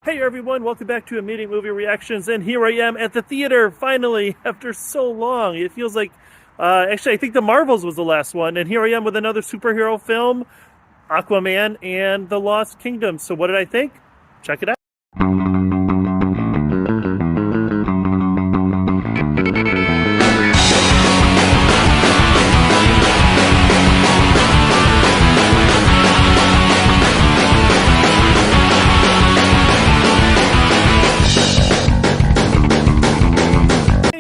Hey everyone, welcome back to Immediate Movie Reactions, and here I am at the theater, finally, after so long. It feels like, actually I think The Marvels was the last one, and here I am with another superhero film, Aquaman and the Lost Kingdom. So what did I think? Check it out.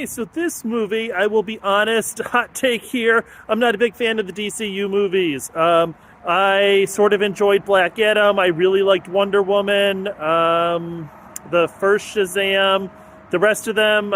So this movie, I will be honest, hot take here, I'm not a big fan of the DCU movies. I sort of enjoyed Black Adam. I really liked Wonder Woman, the first Shazam. The rest of them,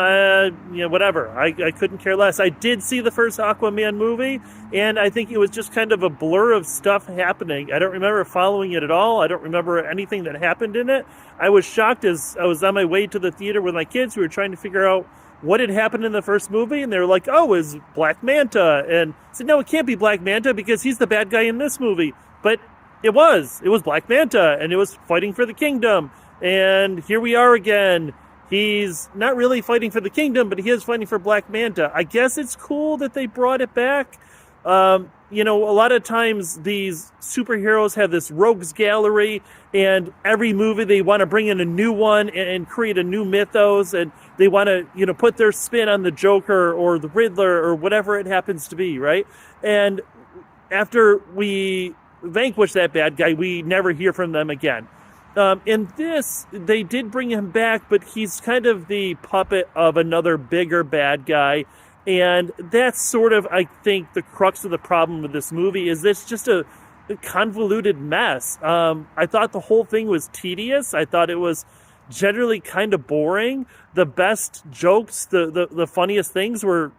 whatever. I couldn't care less. I did see the first Aquaman movie, and I think it was just kind of a blur of stuff happening. I don't remember following it at all. I don't remember anything that happened in it. I was shocked as I was on my way to the theater with my kids who were trying to figure out what had happened in the first movie, and they were like, oh, it's Black Manta. And I said, no, it can't be Black Manta because he's the bad guy in this movie. But it was Black Manta, and it was fighting for the kingdom. And here we are again. He's not really fighting for the kingdom, but he is fighting for Black Manta. I guess it's cool that they brought it back. A lot of times these superheroes have this rogues gallery, and every movie they want to bring in a new one and create a new mythos, and they want to, put their spin on the Joker or the Riddler or whatever it happens to be, right? And after we vanquish that bad guy, we never hear from them again. In this, they did bring him back, but he's kind of the puppet of another bigger bad guy. And that's sort of, I think, the crux of the problem with this movie is it's just a convoluted mess. I thought the whole thing was tedious. I thought it was generally kind of boring. The best jokes, the funniest things were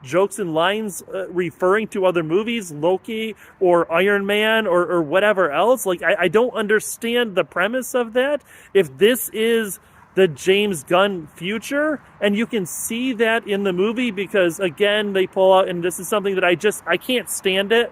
jokes and lines referring to other movies, Loki or Iron Man or whatever else. Like, I don't understand the premise of that. If this is the James Gunn future, and you can see that in the movie because, again, they pull out, and this is something that I can't stand it,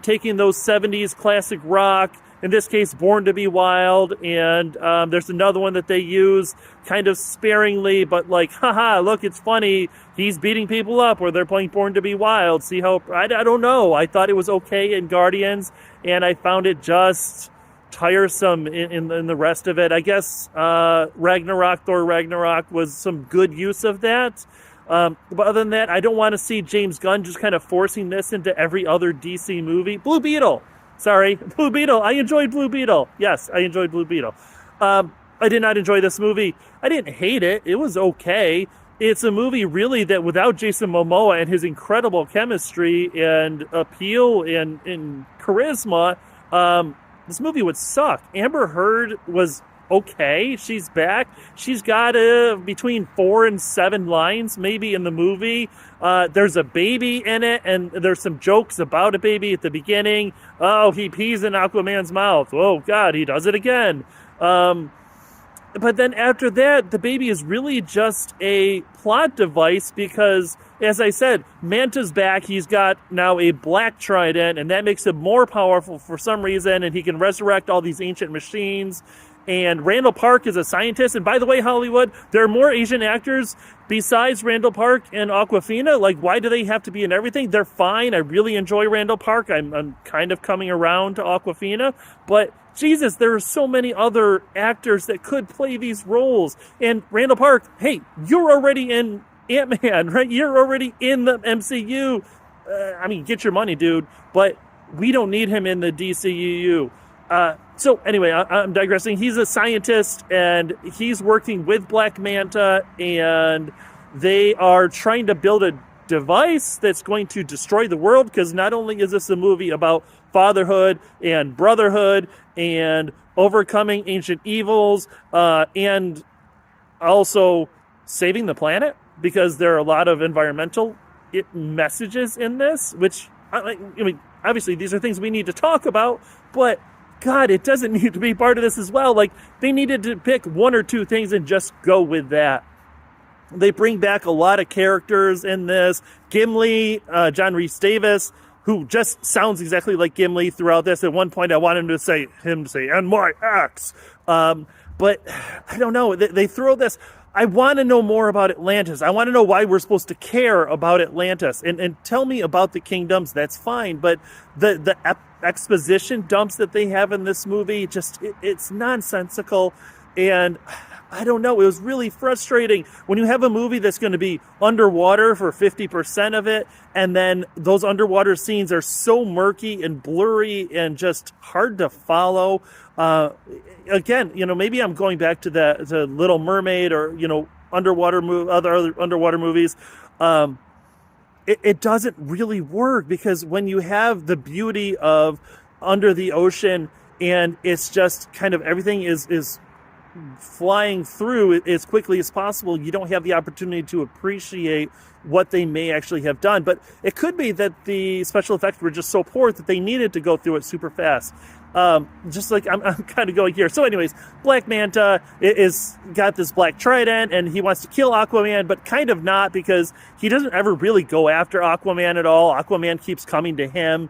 taking those 70s classic rock, in this case, Born to Be Wild, and there's another one that they use kind of sparingly, but like, haha, look, it's funny, he's beating people up, or they're playing Born to Be Wild, see how, I don't know, I thought it was okay in Guardians, and I found it just tiresome in the rest of it. I guess Thor Ragnarok was some good use of that. But other than that, I don't want to see James Gunn just kind of forcing this into every other DC movie. Blue Beetle. I enjoyed Blue Beetle. Yes, I enjoyed Blue Beetle. I did not enjoy this movie. I didn't hate it. It was okay. It's a movie really that without Jason Momoa and his incredible chemistry and appeal and charisma, this movie would suck. Amber Heard was okay. She's back. She's got between 4 and 7 lines maybe in the movie. There's a baby in it, and there's some jokes about a baby at the beginning. Oh, he pees in Aquaman's mouth. Oh, God, he does it again. But then after that, the baby is really just a plot device because, as I said, Manta's back. He's got now a black trident, and that makes him more powerful for some reason, and he can resurrect all these ancient machines. And Randall Park is a scientist. And by the way, Hollywood, there are more Asian actors besides Randall Park and Awkwafina. Like, why do they have to be in everything? They're fine. I really enjoy Randall Park. I'm kind of coming around to Awkwafina. But Jesus, there are so many other actors that could play these roles. And Randall Park, hey, you're already in Ant-Man, right? You're already in the MCU. Get your money, dude. But we don't need him in the DCEU. So anyway, I'm digressing. He's a scientist, and he's working with Black Manta, and they are trying to build a device that's going to destroy the world, because not only is this a movie about fatherhood and brotherhood and overcoming ancient evils, and also saving the planet, because there are a lot of environmental messages in this, which, obviously these are things we need to talk about, but God, it doesn't need to be part of this as well. Like, they needed to pick 1 or 2 things and just go with that. They bring back a lot of characters in this. Gimli, John Rhys-Davies, who just sounds exactly like Gimli throughout this. At one point, I want him to say, and my axe. But I don't know. They throw this. I want to know more about Atlantis. I want to know why we're supposed to care about Atlantis. And tell me about the kingdoms. That's fine. But the exposition dumps that they have in this movie, it's nonsensical. And I don't know. It was really frustrating when you have a movie that's going to be underwater for 50% of it, and then those underwater scenes are so murky and blurry and just hard to follow. Again, maybe I'm going back to the Little Mermaid or other underwater movies. It doesn't really work, because when you have the beauty of under the ocean and it's just kind of everything is flying through as quickly as possible, you don't have the opportunity to appreciate what they may actually have done. But it could be that the special effects were just so poor that they needed to go through it super fast. Just like I'm kind of going here. So anyways, Black Manta is got this black trident and he wants to kill Aquaman, but kind of not, because he doesn't ever really go after Aquaman at all. Aquaman keeps coming to him.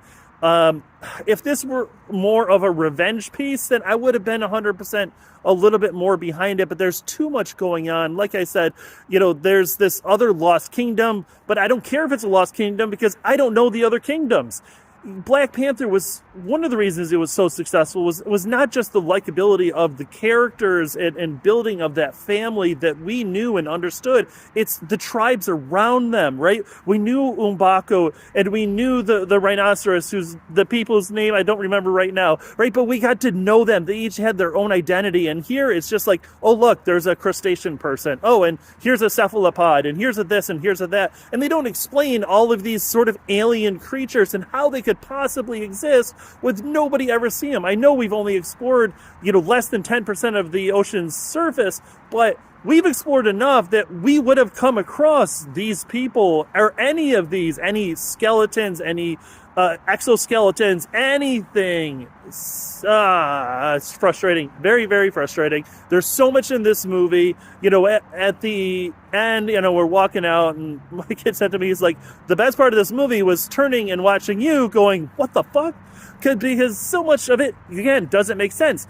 If this were more of a revenge piece, then I would have been 100% a little bit more behind it, but there's too much going on. Like I said, there's this other lost kingdom, but I don't care if it's a lost kingdom because I don't know the other kingdoms. Black Panther was one of the reasons it was so successful was not just the likability of the characters and building of that family that we knew and understood. It's the tribes around them, right? We knew M'Baku and we knew the rhinoceros, who's the people's name I don't remember right now, right? But we got to know them. They each had their own identity. And here it's just like, oh, look, there's a crustacean person. Oh, and here's a cephalopod, and here's a this, and here's a that. And they don't explain all of these sort of alien creatures and how they could possibly exist with nobody ever see them. I know we've only explored, less than 10% of the ocean's surface, but we've explored enough that we would have come across these people or any skeletons, any exoskeletons, anything. It's frustrating. Very, very frustrating. There's so much in this movie. At the end, we're walking out and my kid said to me, he's like, the best part of this movie was turning and watching you going, what the fuck? Because so much of it, again, doesn't make sense.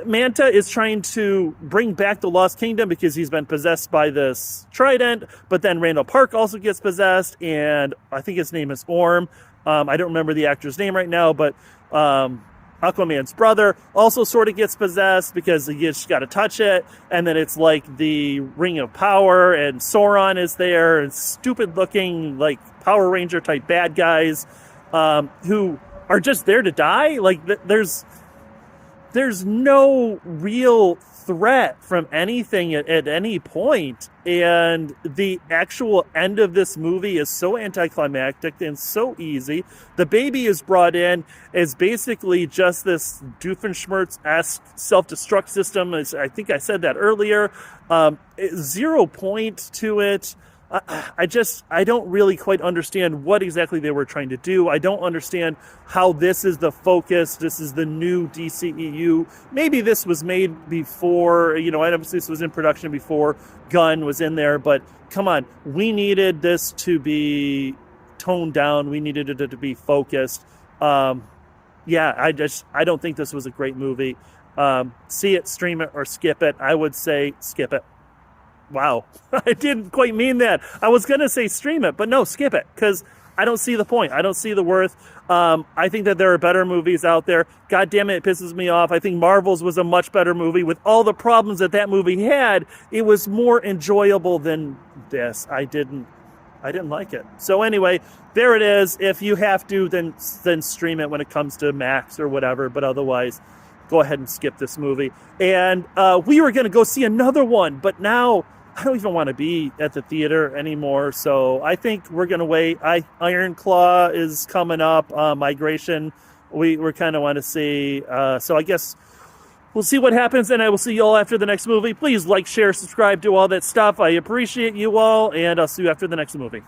Manta is trying to bring back the Lost Kingdom because he's been possessed by this trident, but then Randall Park also gets possessed, and I think his name is Orm. I don't remember the actor's name right now, but Aquaman's brother also sort of gets possessed because you just got to touch it, and then it's like the Ring of Power, and Sauron is there, and stupid-looking, like, Power Ranger-type bad guys who are just there to die. Like, there's no real threat from anything at any point. And the actual end of this movie is so anticlimactic and so easy. The baby is brought in as basically just this Doofenshmirtz-esque self-destruct system. I think I said that earlier. 0 point to it. I don't really quite understand what exactly they were trying to do. I don't understand how this is the focus. This is the new DCEU. Maybe this was made before, obviously this was in production before Gunn was in there, but come on, we needed this to be toned down. We needed it to be focused. I don't think this was a great movie. See it, stream it, or skip it. I would say skip it. Wow, I didn't quite mean that. I was going to say stream it, but no, skip it, because I don't see the point. I don't see the worth. I think that there are better movies out there. God damn it, it pisses me off. I think Marvel's was a much better movie. With all the problems that movie had, it was more enjoyable than this. I didn't like it. So anyway, there it is. If you have to, then stream it when it comes to Max or whatever, but otherwise, go ahead and skip this movie. And we were going to go see another one, but now I don't even want to be at the theater anymore. So I think we're going to wait. Iron Claw is coming up. Migration, we're kind of want to see. So I guess we'll see what happens, and I will see you all after the next movie. Please like, share, subscribe, do all that stuff. I appreciate you all, and I'll see you after the next movie.